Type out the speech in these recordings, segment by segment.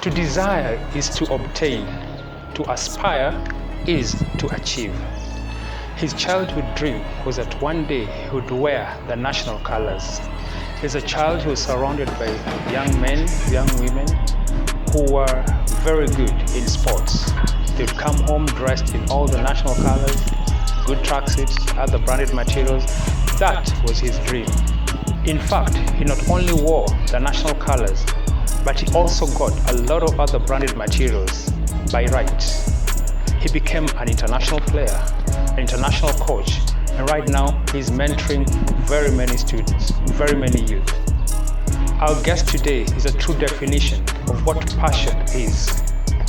To desire is to obtain. To aspire is to achieve. His childhood dream was that one day he would wear the national colors. He's a child who was surrounded by young men, young women who were very good in sports. They would come home dressed in all the national colors, good tracksuits, other branded materials. That was his dream. In fact, he not only wore the national colors, but he also got a lot of other branded materials by rights. He became an international player, an international coach, and right now he's mentoring very many students, very many youth. Our guest today is a true definition of what passion is.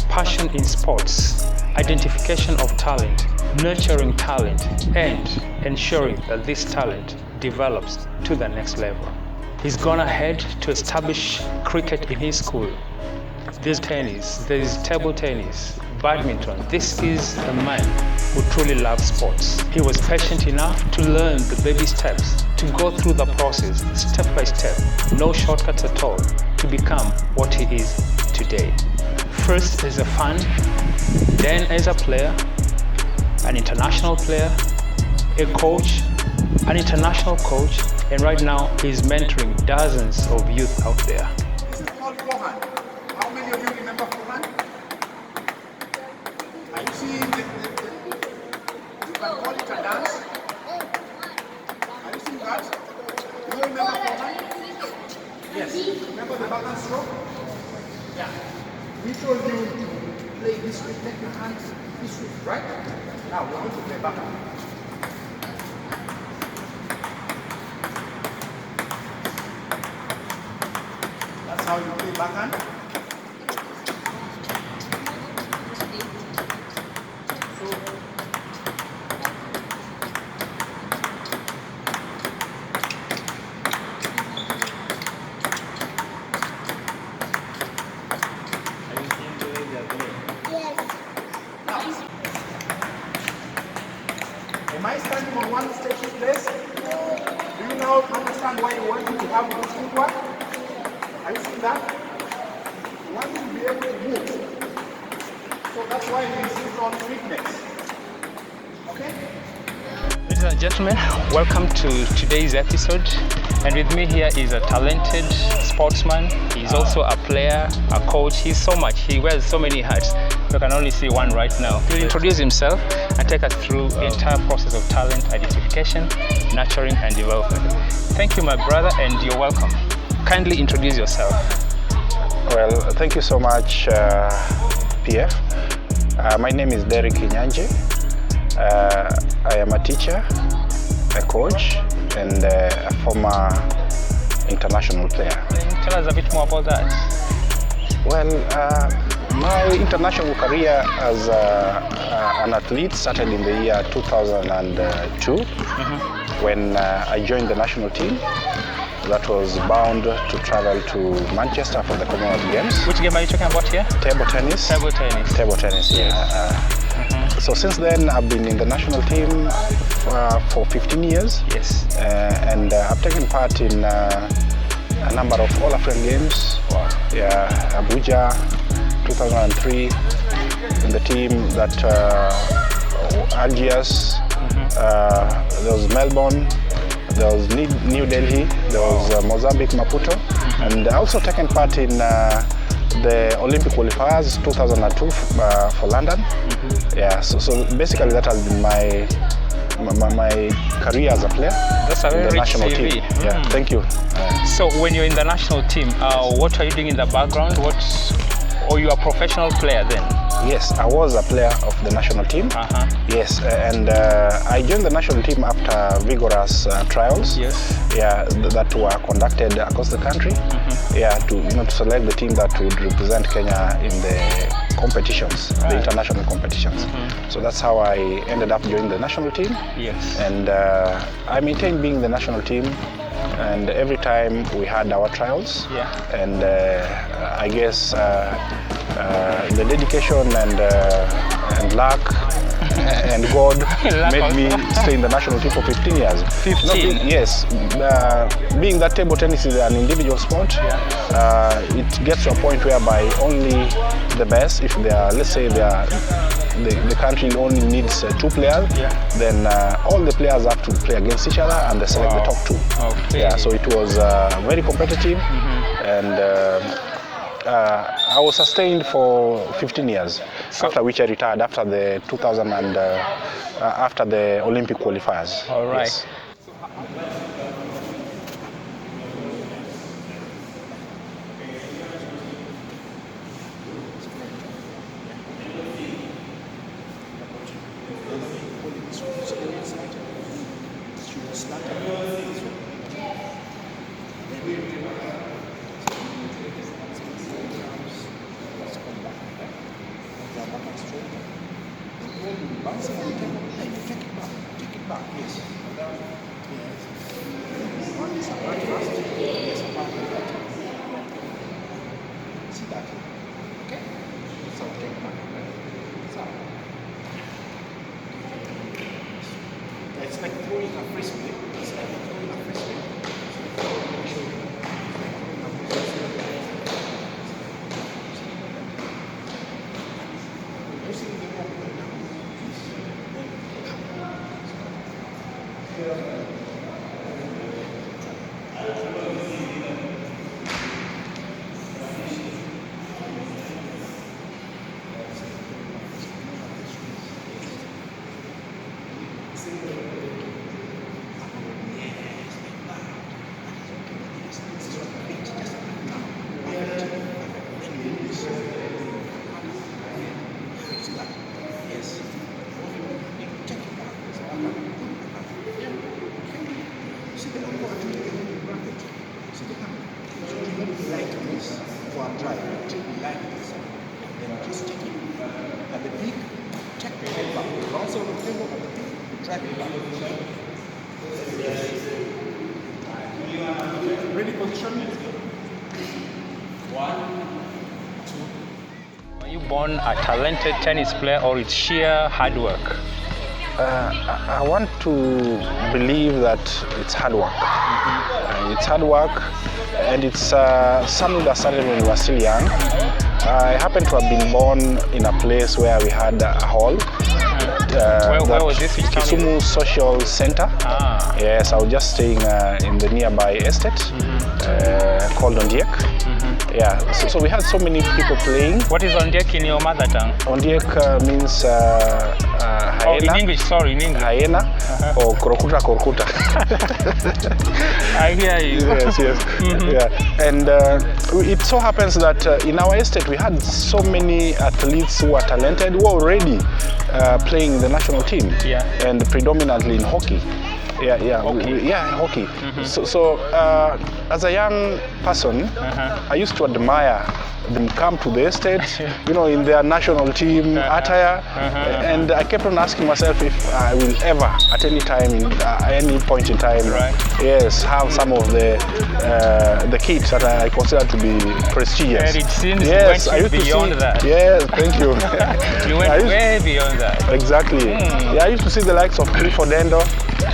Passion in sports, identification of talent, nurturing talent, and ensuring that this talent develops to the next level. He's gone ahead to establish cricket in his school. There's tennis, there's table tennis, badminton. This is a man who truly loves sports. He was patient enough to learn the baby steps, to go through the process step by step, no shortcuts at all, to become what he is today. First as a fan, then as a player, an international player, a coach, an international coach, and right now he's mentoring dozens of youth out there. This is called forehand. How many of you remember forehand? Are you seeing you can call it a dance? Are you seeing that? Do you remember forehand? Yes. Remember the back hand stroke? Yeah. We told you to play this way, take your hands this way, right? Now we're going to play backhand. That's how you play backhand. Am I standing on one stationary place? Do you now understand why you want to have this footwork? Are you seeing that? You want to be able to move. So that's why this is called fitness. Okay? Ladies and gentlemen, welcome to today's episode. And with me here is a talented sportsman. He's also a player, a coach. He's so much. He wears so many hats. You can only see one right now. He'll introduce himself and take us through the entire process of talent identification, nurturing, and development. Thank you, my brother, and you're welcome. Kindly introduce yourself. Well, thank you so much, PF. My name is Derrick Inyanje. I am a teacher, a coach, and a former international player. Tell us a bit more about that. Well, my international career as an athlete started in the year 2002 when I joined the national team that was bound to travel to Manchester for the Commonwealth Games. Which game are you talking about here? Table tennis. Table tennis. Table tennis, yeah. So since then, I've been in the national team for 15 years. Yes. And I've taken part in a number of All-African Games. Wow. Yeah, Abuja, 2003, in the team that Algiers, there was Melbourne, there was New Delhi, there was Mozambique, Maputo, and I also taken part in the Olympic qualifiers 2002 for London. Yeah, so basically that has been my career as a player. That's a very rich national CV. team. Yeah, thank you. So when you're in the national team, what are you doing in the background? Or you are a professional player then? Yes, I was a player of the national team. Yes, and I joined the national team after vigorous trials. Yes. Yeah, that were conducted across the country. Yeah, to select the team that would represent Kenya in the competitions, the international competitions. So that's how I ended up joining the national team. Yes. And I maintained being the national team. And every time we had our trials, and I guess the dedication and luck and God made me stay in the national team for 15 years. 15? Yes. Being that table tennis is an individual sport, it gets to a point whereby only the best, if they are, let's say the country only needs 2 players, then all the players have to play against each other and they select the top 2. Okay. Yeah, so it was very competitive, and I was sustained for 15 years, after which I retired after the 2000 and after the Olympic qualifiers. All right. Yes. Bouncing on the table, hey, take it back, yes. One is a back first, yes, back like that. See that? Okay? So take it back. So. It's like throwing a frisbee. It's like throwing a frisbee. Ready position? 1, 2. Were you born a talented tennis player, or it's sheer hard work? I want to believe that it's hard work. It's hard work, and it's something that started when we were still young. I happen to have been born in a place where we had a hall. Where was this? Kisumu Social Center. Yes, I was just staying in the nearby estate called Derrick. Yeah, so we had so many people playing. What is Ondiek in your mother tongue? Ondiek means hyena. Oh, in English, sorry, in English. Hyena or korkuta. I hear you. Yes. Yeah. And it so happens that in our estate we had so many athletes who are talented, who are already playing the national team, and predominantly in hockey. Hockey. So as a young person, I used to admire them come to the estate, in their national team attire, and I kept on asking myself if I will ever, at any time, at any point in time, have some of the kits that I consider to be prestigious. And it seems you went beyond that. Yes, thank you. You went way beyond that. Exactly. Yeah, I used to see the likes of Clifford Dendo.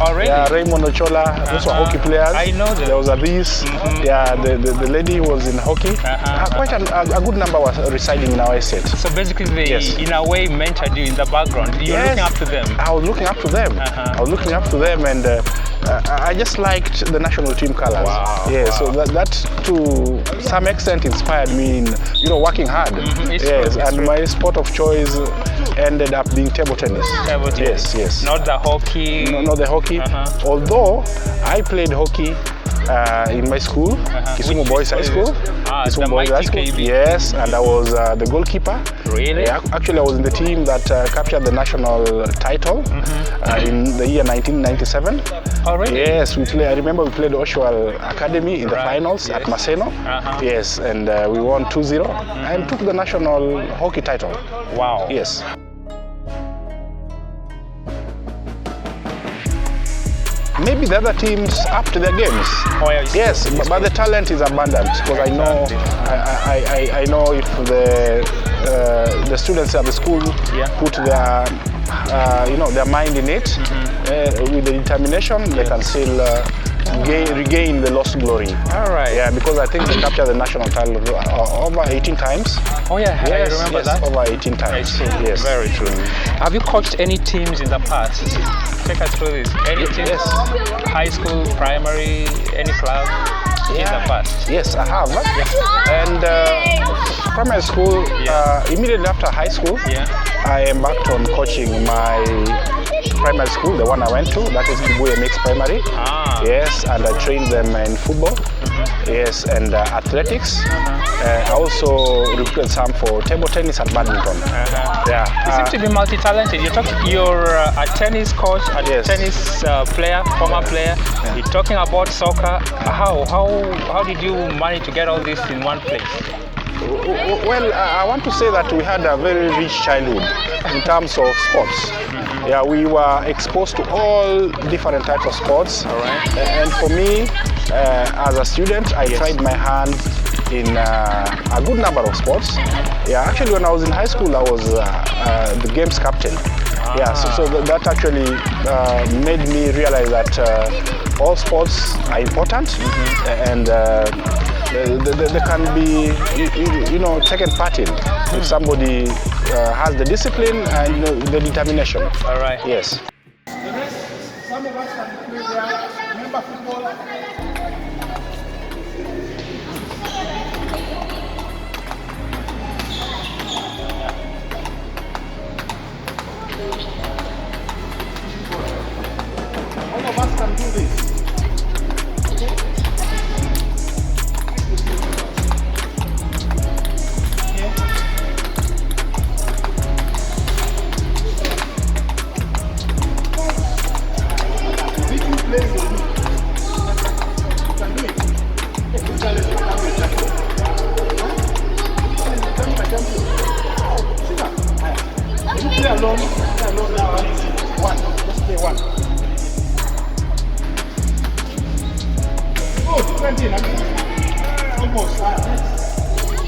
Already? Yeah, Raymond Ochola, those were hockey players. I know them. There was Abyss, the lady who was in hockey. Quite a good number was residing in our estate. So basically they, in a way, mentored you in the background. You're looking up to them. I was looking up to them. And I just liked the national team colors. Wow. Yeah, so that to some extent inspired me in, working hard. And my sport of choice ended up being table tennis. Table tennis. Yes. Not the hockey. Not the hockey. Although I played hockey in my school, Kisumu Boys High School. Kisumu Boys High School. Yes, and I was the goalkeeper. Really? Actually, I was in the team that captured the national title in the year 1997. Oh, really? Yes, I remember we played Oshual Academy in the finals at Maseno. Yes, and we won 2-0 and took the national hockey title. Wow. Yes. Maybe the other teams up to their games. Yes, but the talent is abundant, because I know I know if the students at the school put their their mind in it, with the determination, they can still regain the lost glory. All right. Yeah, because I think they captured the national title over 18 times. Oh yeah, Yes, I remember yes, that. over 18 times. I see. Yes. Very true. Have you coached any teams in the past? Take us through this. Any teams? Yes. High school, primary, any club in the past? Yes, I have. And primary school, immediately after high school, I embarked on coaching my primary school, the one I went to, that is Kibuye Mixed Primary. Yes, and I trained them in football, yes, and athletics. I also recruited some for table tennis and badminton. Yeah. You seem to be multi-talented. You're a tennis coach, a tennis player, former player. You're talking about soccer. How did you manage to get all this in one place? Well, I want to say that we had a very rich childhood in terms of sports. Yeah, we were exposed to all different types of sports. All right. And for me, as a student, I tried my hand in a good number of sports. Yeah, actually, when I was in high school, I was the games captain. Yeah, so that actually made me realize that all sports are important, and they can be, taken part in if somebody has the discipline and the determination. All right. Yes. The rest, some of us can play there, remember football. All of us can do this.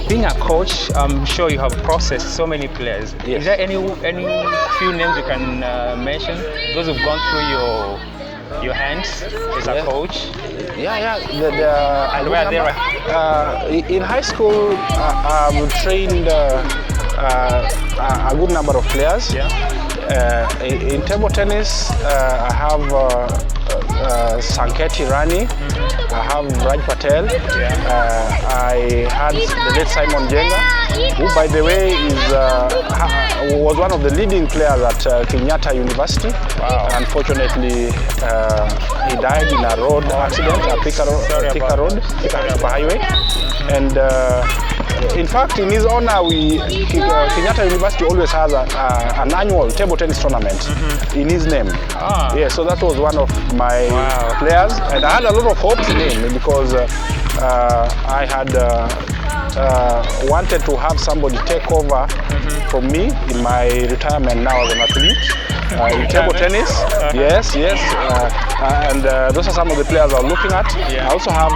Being a coach, I'm sure you have processed so many players. Yes. Is there any few names you can mention? Those who've gone through your hands as a coach? Yeah. And where they were? In high school, I've trained a good number of players. In table tennis, I have Sanketi Rani, I have Raj Patel, I had the late Simon Jenga, who by the way was one of the leading players at Kenyatta University. Wow. Unfortunately, he died in a road accident, a Thika Highway. And in fact, in his honor, Kenyatta University always has an annual table tennis tournament in his name. Yeah, so that was one of my players, and I had a lot of hopes in him because I had wanted to have somebody take over from me in my retirement now as an athlete. In table tennis, yes, and those are some of the players I'm looking at. I also have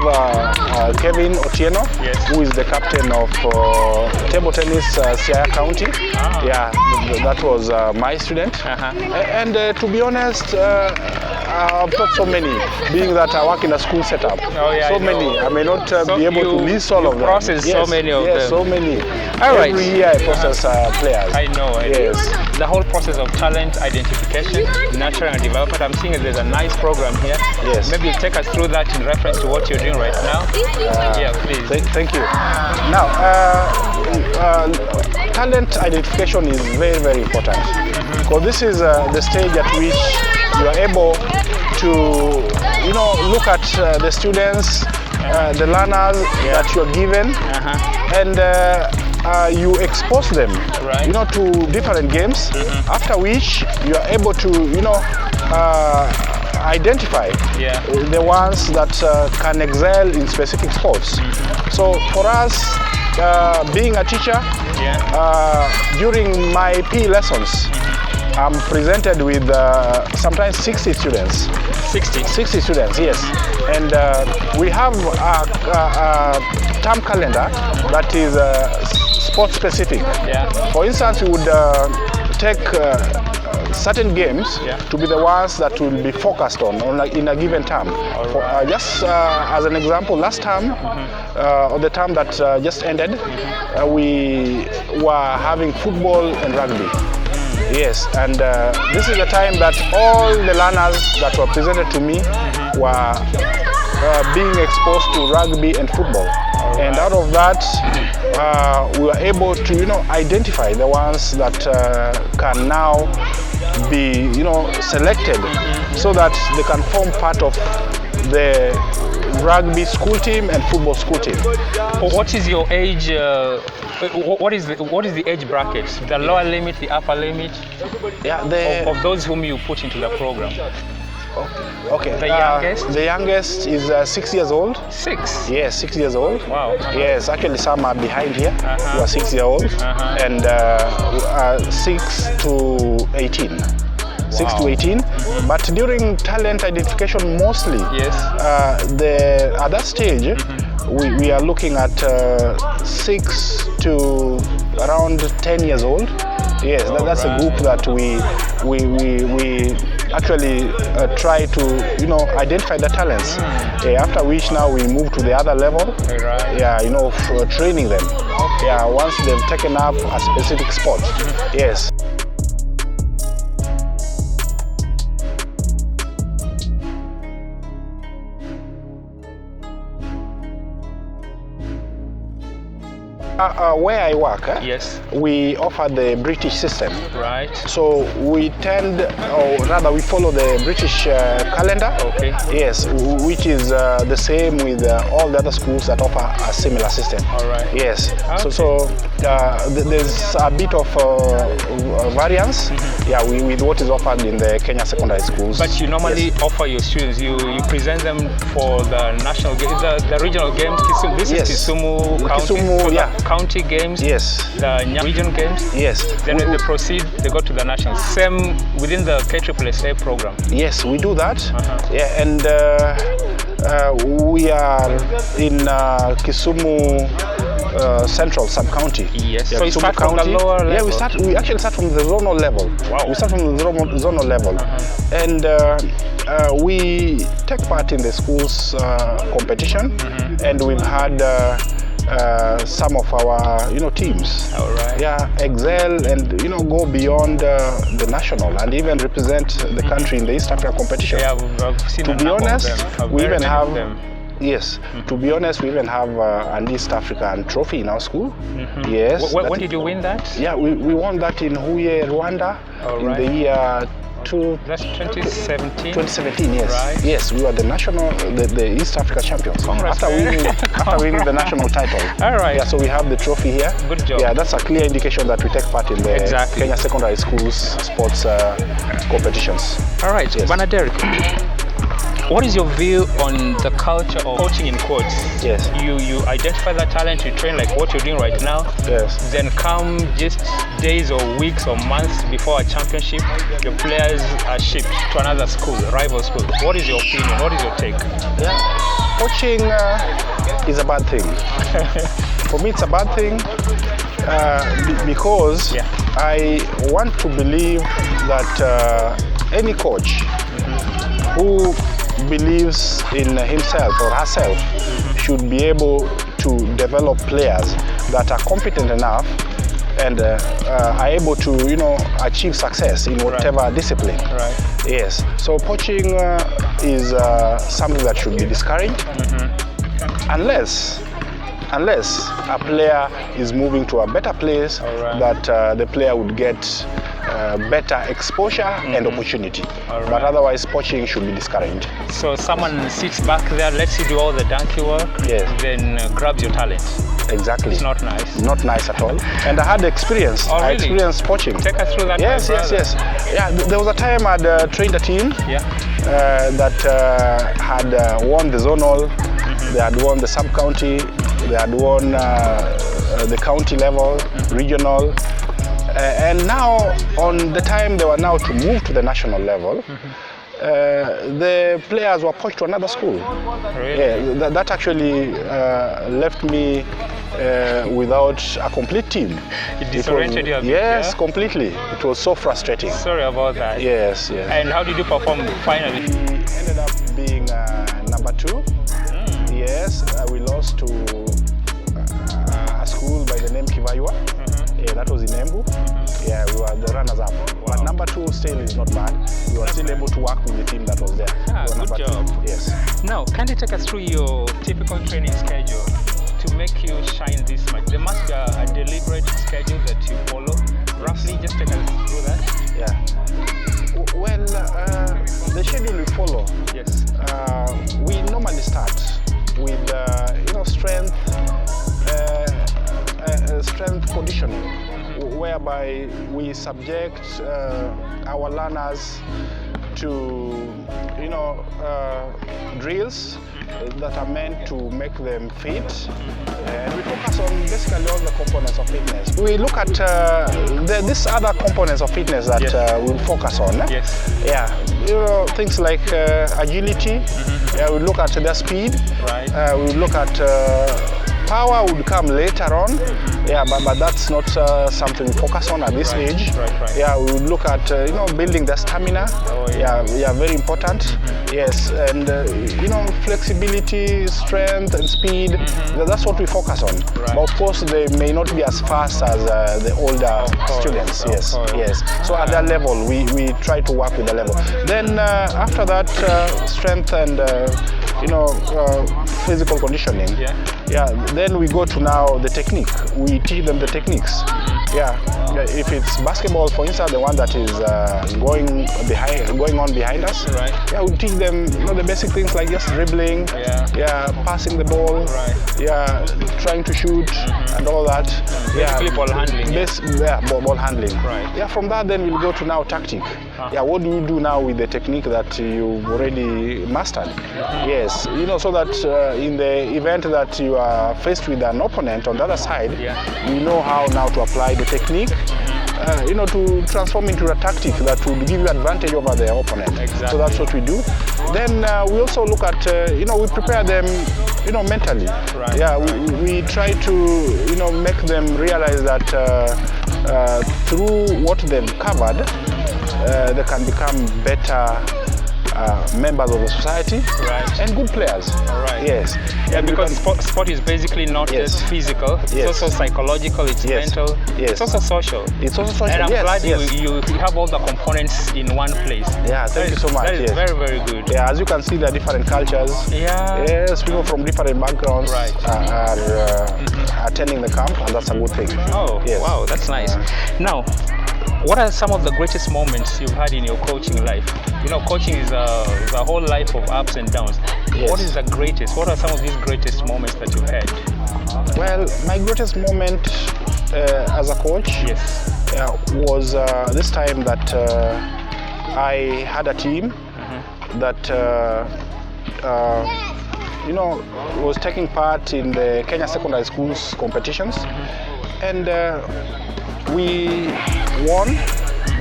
Kevin Otieno, who is the captain of table tennis Siaya County. Yeah, that was my student. And to be honest, I've taught so many, being that I work in a school setup. So many. I may not be able to list all of them. Process so many of them. Yes, so many. All right. Every year I process players. I know. Yes. The whole process of talent identification, nurturing and development. I'm seeing there's a nice program here. Yes. Maybe you'll take us through that in reference to what you're doing right now. Yeah, please. Thank you. Now, talent identification is very, very important because this is the stage at which you are able to, look at the students, the learners that you're given, and you expose them, to different games. After which you are able to, identify the ones that can excel in specific sports. So for us, being a teacher, during my PE lessons, I'm presented with sometimes 60 students. 60 students, yes. And we have a term calendar that is sport specific. For instance, we would take certain games Yeah. to be the ones that will be focused on in a given term. Just as an example, last term, or the term that just ended, we were having football and rugby. Yes, and this is the time that all the learners that were presented to me were being exposed to rugby and football. And out of that, we were able to, identify the ones that can now be, selected so that they can form part of the rugby school team and football school team. What is your age? What is the age bracket? The lower limit, the upper limit? Yeah, of those whom you put into the program. Okay. The youngest? The youngest is 6 years old. 6? Yes, 6 years old. Wow. Yes, actually some are behind here who are 6 years old, and 6 to 18. 6 to 18, but during talent identification mostly, yes, at that stage, we are looking at 6 to around 10 years old. Yes, that's a group that we actually try to identify the talents. After which now we move to the other level. Right. Yeah, for training them. Yeah, once they've taken up a specific sport. Yes. Where I work, yes, we offer the British system. Right. So we tend, or rather we follow the British calendar. Okay. Yes, which is the same with all the other schools that offer a similar system. All right. Yes. Okay. So there's a bit of variance, yeah, with what is offered in the Kenya secondary schools. But you normally offer your students, you present them for the national games, the regional games. This is Kisumu County. Kisumu, yeah. County games. Yes. The region games. Yes. Then they proceed, they go to the national. Same within the KSSA program. Yes, we do that. Yeah, and we are in Kisumu Central Sub-County. Yes. Yeah, so you start from County. the lower level? Yeah, we actually start from the zonal level. Wow. We start from the zonal level. And we take part in the school's competition, and we've had some of our teams excel and go beyond the national and even represent the country in the East Africa competition. Yeah, I've seen to be honest, we even have yes. Mm-hmm. To be honest, we even have an East African trophy in our school. Mm-hmm. Yes. When did you win that? Yeah, we won that in Huye, Rwanda, in the year that's 2017. 2017, yes. Right. Yes, we were the national, the East Africa champions. After winning the national title. All right. Yeah, so we have the trophy here. Good job. Yeah, that's a clear indication that we take part in the Kenya secondary schools sports competitions. All right, yes. Bana Derrick, what is your view on the culture of coaching in quotes? Yes. You identify that talent, you train like what you're doing right now. Yes. Then come just days or weeks or months before a championship, your players are shipped to another school, a rival school. What is your opinion? What is your take? Yeah. Coaching is a bad thing. For me, it's a bad thing because I want to believe that any coach who believes in himself or herself should be able to develop players that are competent enough and are able to achieve success in whatever discipline. Right. Yes. So poaching is something that should be discouraged unless a player is moving to a better place that the player would get better exposure and opportunity. But otherwise, poaching should be discouraged. So someone sits back there, lets you do all the donkey work, then grabs your talent. Exactly. It's not nice. Not nice at all. And I had experience. Oh, really? I experienced poaching. Take us through that. Yes. Yeah, there was a time I'd trained a team that had won the zonal, they had won the sub-county, they had won the county level, regional. And now, on the time they were now to move to the national level, the players were poached to another school. Really? Yeah, that actually left me without a complete team. It disoriented you a bit, yes, yeah? completely. It was so frustrating. Sorry about that. Yes, yes. And how did you perform finally? We ended up being number 2. Yes, we lost to a school by the name Kivayua. Yeah, that was in Embu. Yeah, we were the runners-up. But number 2 still is not bad. We were still able to work with the team that was there. We were Good number job. 2. Yes. Now, can you take us through your typical training schedule to make you shine this much? There must be a deliberate schedule that you follow. Roughly, just take us through that. Yeah. Well, the schedule we follow. Yes. We normally start with strength conditioning, whereby we subject our learners to drills that are meant to make them fit, and we focus on basically all the components of fitness. We look at these other components of fitness that we'll focus on. Yes. Yeah, things like agility. Yeah, we look at their speed. Right. We look at power would come later on. Yeah, but that's not something we focus on at this age. Right. Yeah, we would look at building the stamina. Oh, yeah. Yeah, very important. Yes, and flexibility, strength, and speed. That's what we focus on. Right. But of course, they may not be as fast as the older students. Yes, yes. So at that level, we try to work with the level. Then after that, strength and physical conditioning. Yeah. Then we go to now the technique. We teach them the techniques. Yeah. If it's basketball, for instance, the one that is going on behind us. Right. Yeah, we teach them the basic things like just dribbling. Yeah. Passing the ball. Right. Yeah. Trying to shoot and all that. Basically ball handling. Ball handling. Right. Yeah. From that, then we'll go to now tactic. Yeah. What do you do now with the technique that you've already mastered? Yes. So that in the event that you are faced with an opponent on the other side, you know how now to apply the technique, to transform into a tactic that would give you advantage over the opponent. Exactly. So that's what we do. Then we also look at, we prepare them, mentally. Right. Yeah, we try to, make them realize that through what they've covered, they can become better members of the society, and good players. All right. Yes. Yeah, because sport is basically not just physical. It's also psychological. It's mental. It's also social. It's also social. And I'm glad you have all the components in one place. Yeah. Thank you so much. That is very, very good. Yeah. As you can see, there are different cultures. Yeah. Yes. People from different backgrounds are attending the camp, and that's a good thing. Oh. Yes. Wow. That's nice. Now, what are some of the greatest moments you've had in your coaching life? Coaching is a whole life of ups and downs. Yes. What is the greatest? What are some of these greatest moments that you've had? Well, my greatest moment as a coach was this time that I had a team that was taking part in the Kenya Secondary Schools competitions, and we won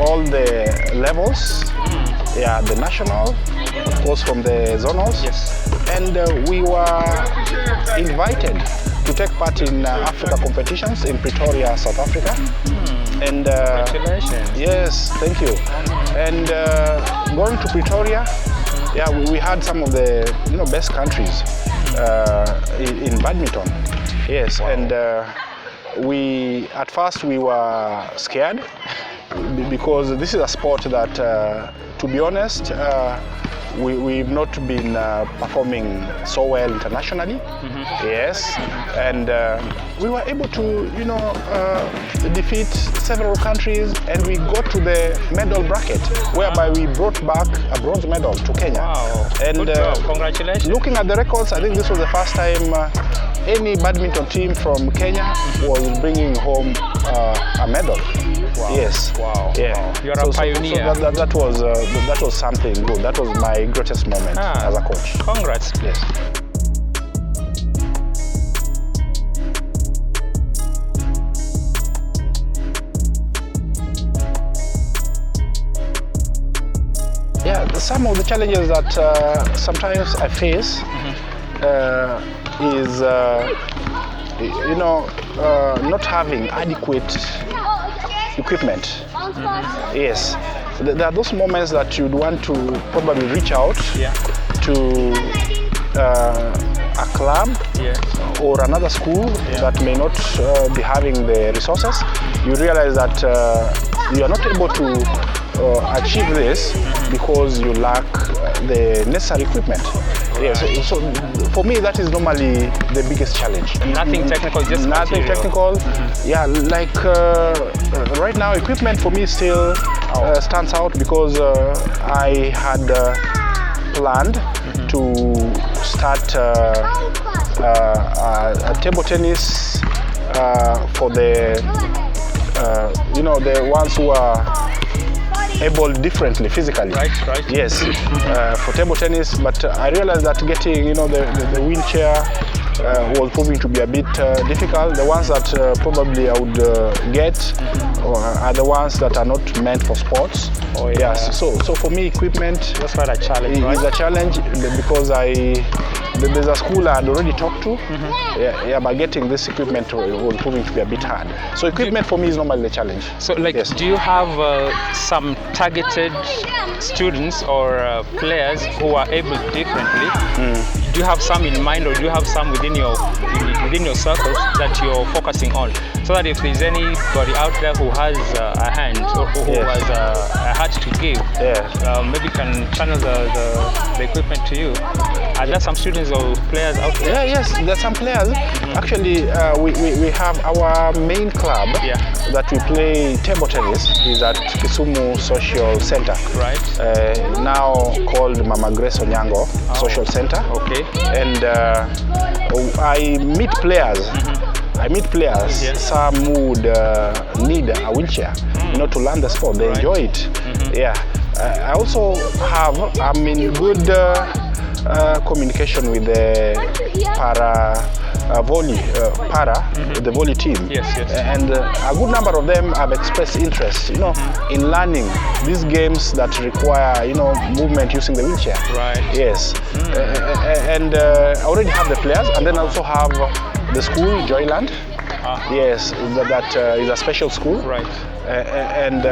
all the levels. Yeah, the national, of course, from the zonals. Yes. And we were invited to take part in Africa competitions in Pretoria, South Africa. And congratulations. Yes, thank you. And going to Pretoria, we had some of the best countries in badminton. Yes, and at first we were scared because this is a sport that, to be honest, we've not been performing so well internationally. Yes, and we were able to, defeat several countries, and we got to the medal bracket, whereby we brought back a bronze medal to Kenya. Wow! And good job. Congratulations! Looking at the records, I think this was the first time any badminton team from Kenya was bringing home a medal. Wow. Yes. Wow. Yeah. Wow. You're a pioneer. So that was something good. That was my greatest moment as a coach. Congrats. Yes. Yeah. some of the challenges that sometimes I face is, not having adequate equipment. Yes, there are those moments that you'd want to probably reach out to a club or another school that may not be having the resources. You realize that you are not able to achieve this because you lack the necessary equipment. Yes, so for me that is normally the biggest challenge. Nothing technical, just nothing material. technical. Yeah, like right now, equipment for me still stands out because I had planned to start a table tennis for the the ones who are able differently physically. Right. Yes, for table tennis, but I realized that getting the wheelchair was proving to be a bit difficult. The ones that probably I would get are the ones that are not meant for sports. Oh, yeah. Yes. So for me, equipment That's quite a challenge, right? is a challenge because there's a school I had already talked to. But getting this equipment was proving to be a bit hard. So equipment for me is normally the challenge. So, Yes. do you have some targeted students or players who are able differently? Do you have some in mind, or do you have some within your circles that you're focusing on, so that if there's anybody out there who has a hand or who has a heart to give, maybe can channel the equipment to you? Are there some students or players out there? Yeah, yes, there's some players. Actually, we have our main club that we play table tennis is at Kisumu Social Center. Right. Now called Mama Grace Onyango Social Center. Okay. And I meet players. Yes. Some would need a wheelchair, to learn the sport. They enjoy it. Yeah. I also I'm in good communication with the the volley team. Yes. And a good number of them have expressed interest, in learning these games that require, movement using the wheelchair. Right. Yes. And I already have the players, and then I also have the school, Joyland. Yes, that is a special school. Right. And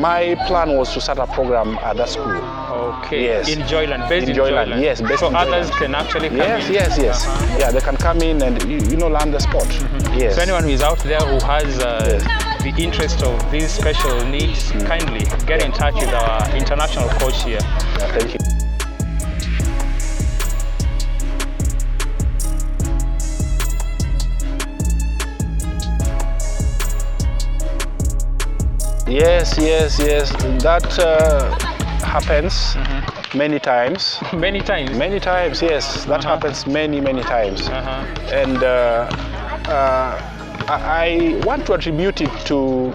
my plan was to start a program at that school. Okay. Yes. In Joyland, based in Joyland. Yes, based so in others Joyland. can actually come in. Yes. Yeah, they can come in and learn the sport. Yes. So anyone who is out there who has the interest of these special needs, kindly get in touch with our international coach here. Yeah, thank you. Yes. That happens many times. Many times. Many times, yes. That happens many times. And I want to attribute it to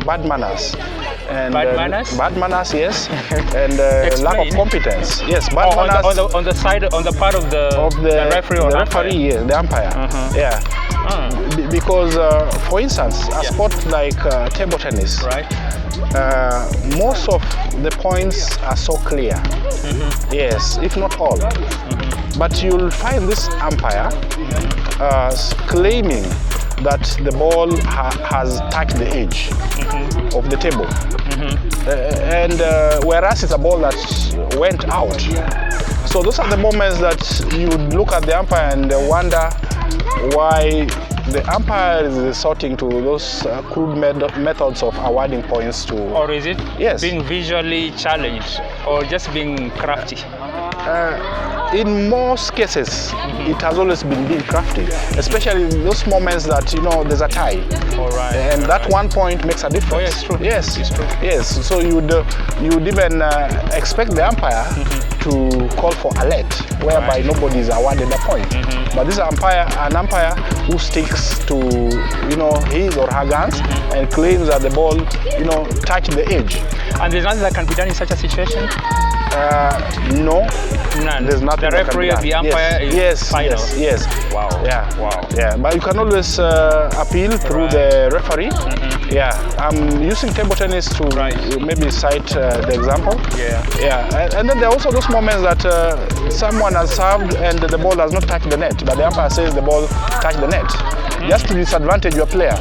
bad manners. And, Bad manners? Bad manners, yes. And lack of Explain. competence. Yes, bad manners. On the part of the referee or the umpire? referee, yes, the umpire. Yeah. Because, for instance, a sport like table tennis, Right. most of the points are so clear. Yes, if not all. But you'll find this umpire claiming that the ball has touched the edge of the table. And whereas it's a ball that went out. So those are the moments that you look at the umpire and wonder why the umpire is resorting to those crude methods of awarding points to. Or is it Yes. being visually challenged or just being crafty? In most cases, it has always been being crafty, especially in those moments that there's a tie, All right. and that 1 point makes a difference. Oh, yeah, it's true. Yes, It's true. Yes, so you'd even expect the umpire to call for alert, whereby nobody is awarded a point. But this an umpire who sticks to his or her guns and claims that the ball touched the edge. And there's nothing that can be done in such a situation? No. None. There's nothing. The that can be referee or done. the umpire is final. Yes. Wow. Yeah. Wow. Yeah, but you can always appeal through the referee. Yeah, I'm using table tennis to maybe cite the example. Yeah, and then there are also those moments that someone has served and the ball does not touch the net, but the umpire says the ball touched the net, just to disadvantage your player.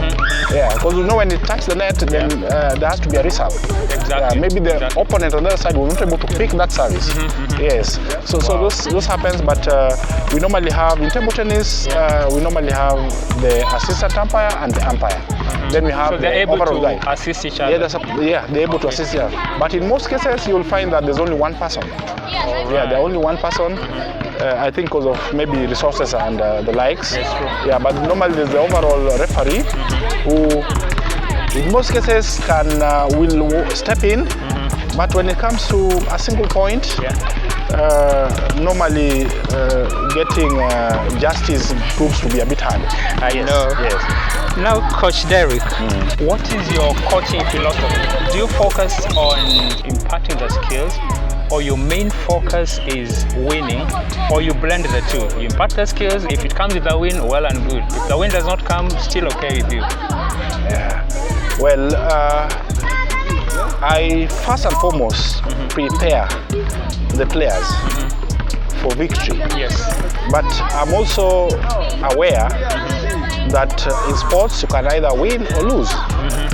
Yeah, because you know when it touches the net, then there has to be a reserve. Exactly. Maybe the opponent on the other side was not able to pick that service. Yes, so those happens, but we normally have in table tennis, we normally have the assistant umpire and the umpire. Then we have so they're able overall to guy. assist each other. Yeah, they're able to assist each other. But in most cases, you'll find that there's only one person. Yeah, there's only one person. I think because of maybe resources and the likes. That's true. Yeah, but normally there's the overall referee who, in most cases, will step in. But when it comes to a single point, normally getting justice proves to be a bit hard. I know. Yes. Now, Coach Derrick, what is your coaching philosophy? Do you focus on imparting the skills, or your main focus is winning, or you blend the two? You impart the skills, if it comes with a win, well and good. If the win does not come, still okay with you. Yeah. Well, I first and foremost prepare the players for victory. Yes. But I'm also aware that in sports you can either win or lose.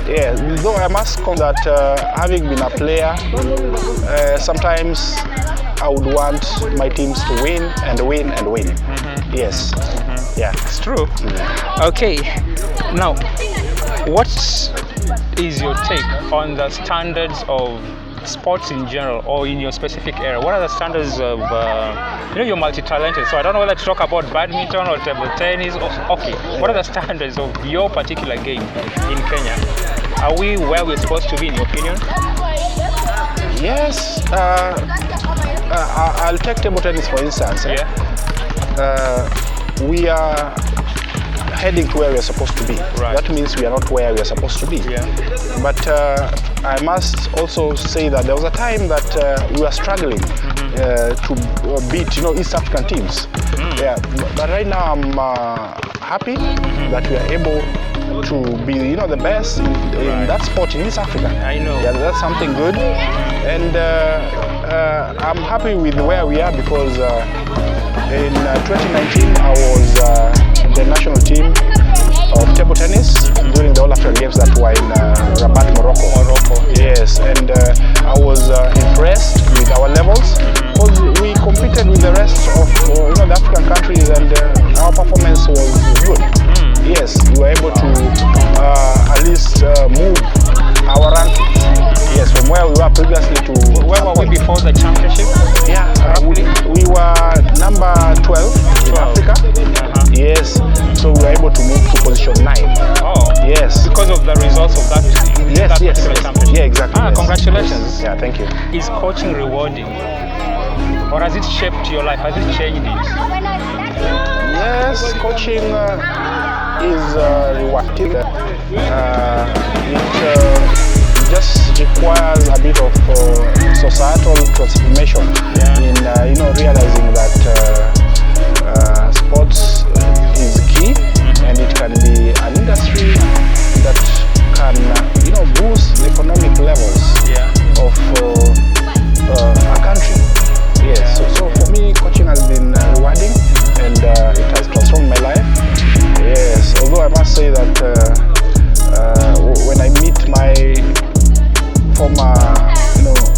Yeah, though I must confess that having been a player, sometimes I would want my teams to win and win and win. Yes. Yeah. It's true. Okay. Now, what is your take on the standards of sports in general, or in your specific area? What are the standards of, you're multi-talented, so I don't know whether to talk about badminton or table tennis. Okay, what are the standards of your particular game in Kenya? Are we where we're supposed to be, in your opinion? Yes. I'll take table tennis for instance. We are heading to where we are supposed to be. That means we are not where we are supposed to be. But I must also say that there was a time that we were struggling to beat, East African teams. Yeah, but right now I'm happy that we are able to be, the best in that sport in East Africa. I know. Yeah, that's something good, and I'm happy with where we are because in 2019 I was the national team of table tennis during the All African Games that were in Rabat, Morocco. Yes, and I was impressed with our levels because we competed with the rest of the African countries, and our performance was good. Yes, we were able to at least move our ranking. Yes, from where we were previously to where were we before the championship? Yeah, we were number 12 in Africa. Yes, so we were able to move to position 9. Oh, yes. Because of the results of that, particular championship. Yeah, exactly. Congratulations. Yeah, thank you. Is coaching rewarding, or has it shaped your life? Has it changed it? Yes, coaching is rewarding. It just requires a bit of societal transformation in realizing that sports is key, and it can be an industry that can boost the economic levels of a country. Yes, so for me coaching has been rewarding, and it has transformed my life. Yes, although I must say that when I meet my former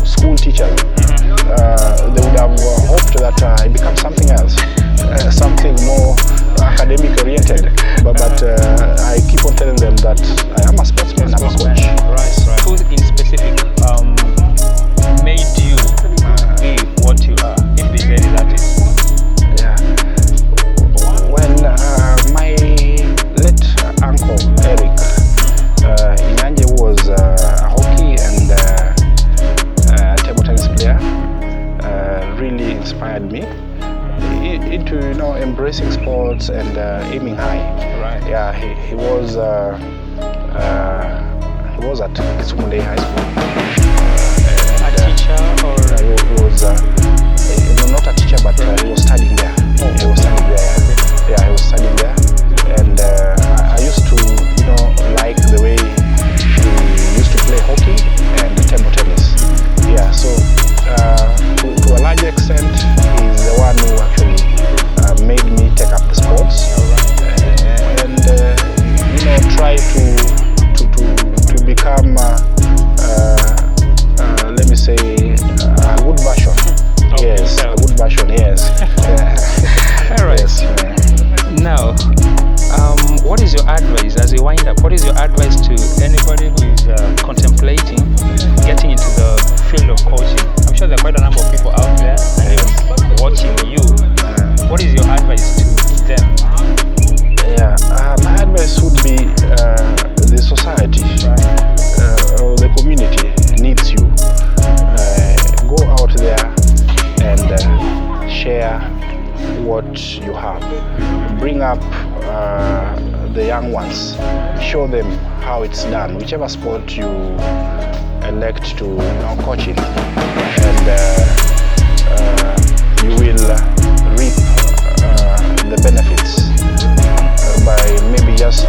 school teachers, they would have hoped that I become something else, something more academic oriented, but I keep on telling them that I am a sportsman, I'm a coach. Right. Who in specific made you be what you are, if there's any that is? Yeah. When my late uncle Derrick, Inyanje, was a hockey and table tennis player, really inspired me into embracing sports and aiming high. Right. Yeah, he was at Kisumunde High School. A teacher or? He was not a teacher, but he was studying there. He was studying there. Yeah, he was studying there, and I used to like the way what you have. Bring up the young ones. Show them how it's done, whichever sport you elect to coach in, and you will reap the benefits by maybe just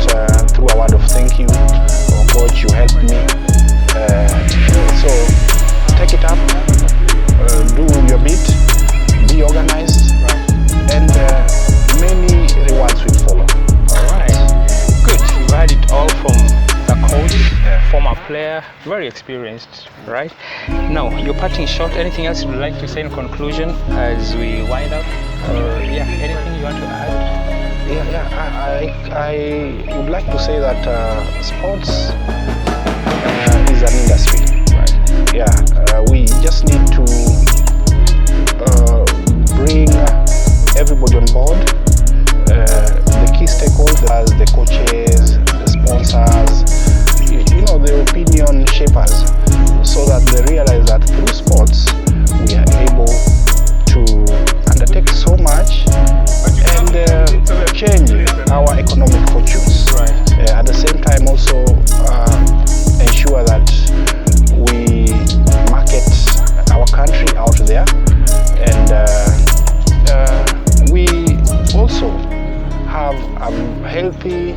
through a word of thank you, or coach, you helped me. So take it up, do your bit, be organized, and many rewards will follow. All right, good. You've heard it all from the coach, former player, very experienced, right? Now, your parting shot, anything else you'd like to say in conclusion as we wind up? Yeah, anything you want to add? I would like to say that sports is an industry. Right. We just need to bring everybody on board. The key stakeholders, the coaches, the sponsors, the opinion shapers, so that they realize that through sports we are able to undertake so much and change our economic fortunes. Right. At the same time, also ensure that we market our country out there, and we also have a healthy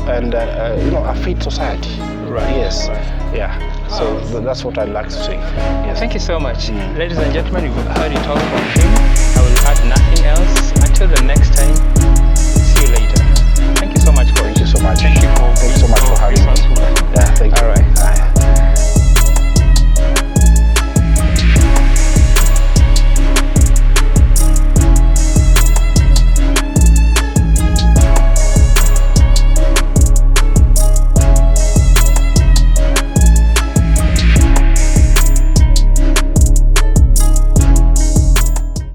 and a fit society. Right. Yes. Right. Yeah. So that's what I'd like to say. Yes. Thank you so much. Ladies and gentlemen, you've heard it all from him. I will add nothing else. Until the next time, see you later. Thank you so much, coach. Thank you so much. Thank you for